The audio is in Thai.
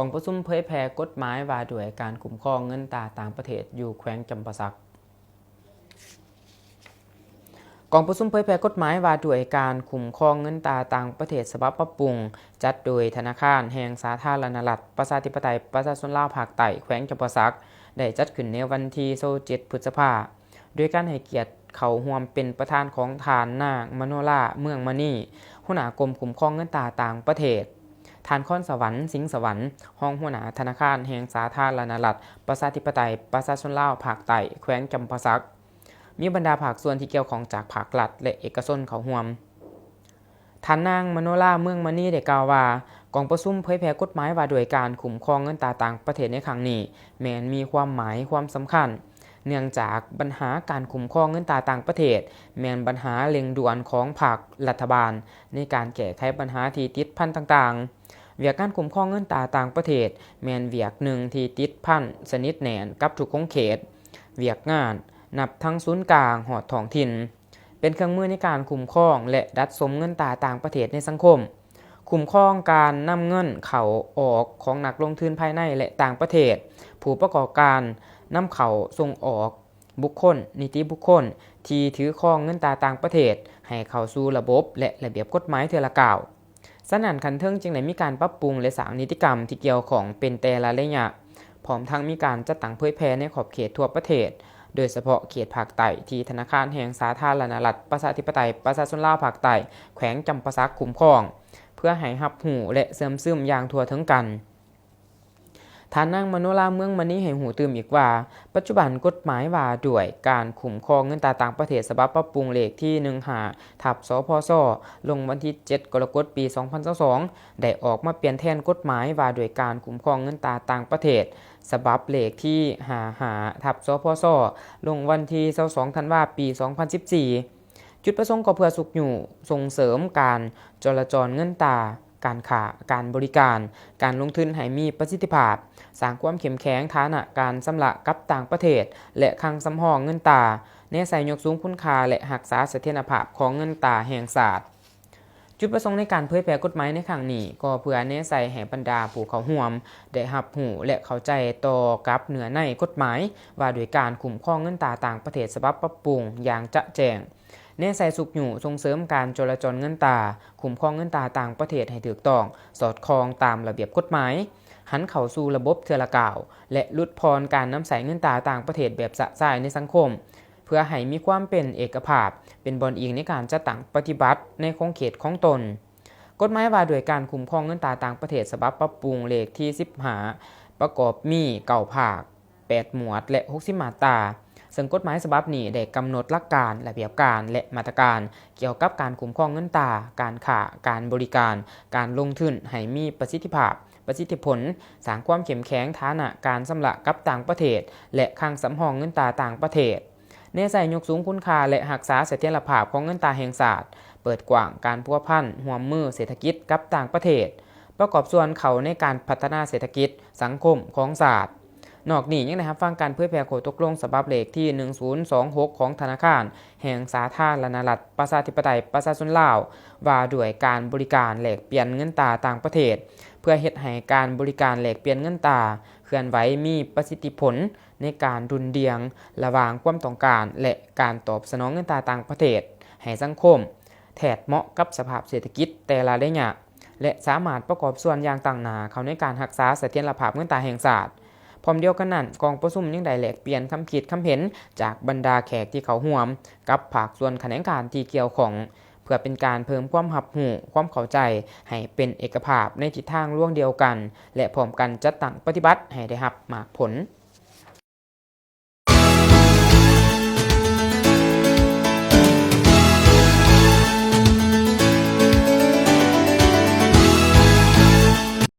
กองประชุมเผยแพร่กฎหมายว่าด้วยการคุ้มครองเงินตราต่างประเทศอยู่แขวงจำปาสักกองประชุมเผยแพร่กฎหมายว่าด้วยการคุ้มครองเงินตราต่างประเทศฉบับปรับปรุงจัดโดยธนาคารแห่งสาธารณรัฐประชาธิปไตยประชาชนลาวภาคใต้แขวงจำปาสักได้จัดขึ้นในวันที่27 พฤษภาคมโดยการให้เกียรติเข้าร่วมเป็นประธานของทานนางมโนราเมืองมณีหัวหน้ากรมคุ้มครองเงินตราต่างประเทศทานค้อนสวรรค์สิงห์สวรรค์ห้องหัวหน้าธนาคารแห่งสาธารณรัฐประชาธิปไตยประชาชนลาวภาคใต้แขวงจำปาสักมีบรรดาภาคส่วนที่เกี่ยวข้องจากภาครัฐและเอกชนเข้าร่วมท่านนางมโนราเมืองมณีได้กล่าวว่ากองประชุมเผยแพร่กฎหมายว่าด้วยการคุ้มครองเงินตราต่างประเทศในครั้งนี้แม้นมีความหมายความสำคัญเนื่องจากปัญหาการคุ้มครองเงินตราต่างประเทศแม้นปัญหาเร่งด่วนของภาครัฐบาลในการแก้ไขปัญหาที่ติดพันต่างๆเวียกการคุ้มครองเงินตราต่างประเทศแม้นเวียกหนึ่งที่ติดพันสนิทแน่นกับทุกของเขตเวียกงานนับทั้งศูนย์กลางหอดท้องถิ่นเป็นเครื่องมือในการคุ้มครองและดัดสมเงินตราต่างประเทศในสังคมคุ้มครองการนำเงินเข้าออกของนักลงทุนภายในและต่างประเทศผู้ประกอบการนำเข้าส่งออกบุคคลนิติบุคคลที่ถือครองเงินตราต่างประเทศให้เข้าสู่ระบบและระเบียบกฎหมายเทื่อละก้าวสนั่นคันเทิงจึงได้มีการปรับปรุงและสร้างนิติกรรมที่เกี่ยวข้องเป็นแต่ละระยะพร้อมทั้งมีการจัดตั้งเผยแพร่ในขอบเขตทั่วประเทศโดยเฉพาะเขตภาคใต้ที่ธนาคารแห่งสาธารณรัฐประชาธิปไตยประชาชนลาวภาคใต้แขวงจำปาสักคุ้มครองเพื่อให้รับรู้และเสริมซึมอย่างทั่วถึงกันท่านนางมโนราเมืองมณีให้หูตื่มอีกว่าปัจจุบันกฎหมายว่าด้วยการคุ้มครองเงินตราต่างประเทศฉบับปรับปรุงเลขที่15/สพสลงวันที่7 กรกฎาคมปี2022ได้ออกมาเปลี่ยนแทนกฎหมายว่าด้วยการคุ้มครองเงินตราต่างประเทศฉบับเลขที่55/สพสลงวันที่22 ธันวาคมปี2014จุดประสงค์ก็เพื่อส่งเสริมการจราจรเงินตราการค้าการบริการการลงทุนให้มีประสิทธิภาพสร้างความเข้มแข็งฐานะการชำระกับต่างประเทศและคลังสำรองเงินตราแนวใส่ยกสูงคุณค่าและรักษาเสถียรภาพของเงินตราแห่งชาติจุดประสงค์ในการเผยแพร่กฎหมายในครั้งนี้ก็เพื่อแนวใส่ให้บรรดาผู้เข้าร่วมได้รับรู้และเข้าใจต่อกับเนื้อในกฎหมายว่าด้วยการคุ้มครองเงินตราต่างประเทศฉบับปรับปรุงอย่างจะแจ้งแนวใส่สุกอยู่ส่งเสริมการจราจรเงินตราคุ้มครองเงินตราต่างประเทศให้ถูกต้องสอดคล้องตามระเบียบกฎหมายหันเข้าสู่ระบบเทื่อละก้าวและลดพรการนำใส่เงินตราต่างประเทศแบบสะสายในสังคมเพื่อให้มีความเป็นเอกภาพเป็นบอนอิงในการจัดตั้งปฏิบัติในขอบเขตของตนกฎหมายว่าด้วยการคุ้มครองเงินตราต่างประเทศฉบับปรับปรุงเลขที่15ประกอบมี9ภาค8หมวดและ60มาตราซึ่งกฎหมายฉบับนี้ได้กำหนดหลักการระเบียบการและมาตรการเกี่ยวกับการคุ้มครองเงินตราการค้าการบริการการลงทุนให้มีประสิทธิภาพประสิทธิผลสร้างความเข้มแข็งฐานะการชำระกับต่างประเทศและคลังสำรองเงินตราต่างประเทศแนวใส่ยกสูงคุณค่าและรักษาเสถียรภาพของเงินตราแห่งชาติเปิดกว้างการพัวพันร่วมมือเศรษฐกิจกับต่างประเทศประกอบส่วนเขาในการพัฒนาเศรษฐกิจสังคมของชาตินอกนี้ยังได้รับฟังการเผยแพร่ข้อตกลงฉบับเลขที่1026ของธนาคารแห่งสาธารณรัฐประชาธิปไตยประชาชนลาวว่าด้วยการบริการแลกเปลี่ยนเงินตราต่างประเทศเพื่อเฮ็ดให้การบริการแลกเปลี่ยนเงินตราเคลื่อนไหวมีประสิทธิผลในการดุลเดียงระหว่างความต้องการและการตอบสนองเงินตราต่างประเทศให้สังคมแทดเหมาะกับสภาพเศรษฐกิจแต่ละระยะและสามารถประกอบส่วนอย่างต่างหน้าเข้าในการรักษาเสถียรภาพเงินตราแห่งชาติพร้อมเดียวกันนั้นกองประชุมยังได้แลกเปลี่ยนคำคิดคำเห็นจากบรรดาแขกที่เขาร่วมกับภาคส่วนแขนงการที่เกี่ยวข้องเพื่อเป็นการเพิ่มความรับรู้ความเข้าใจให้เป็นเอกภาพในทิศทางร่วมเดียวกันและพร้อมกันจัดตั้งปฏิบัติให้ได้รับมากผล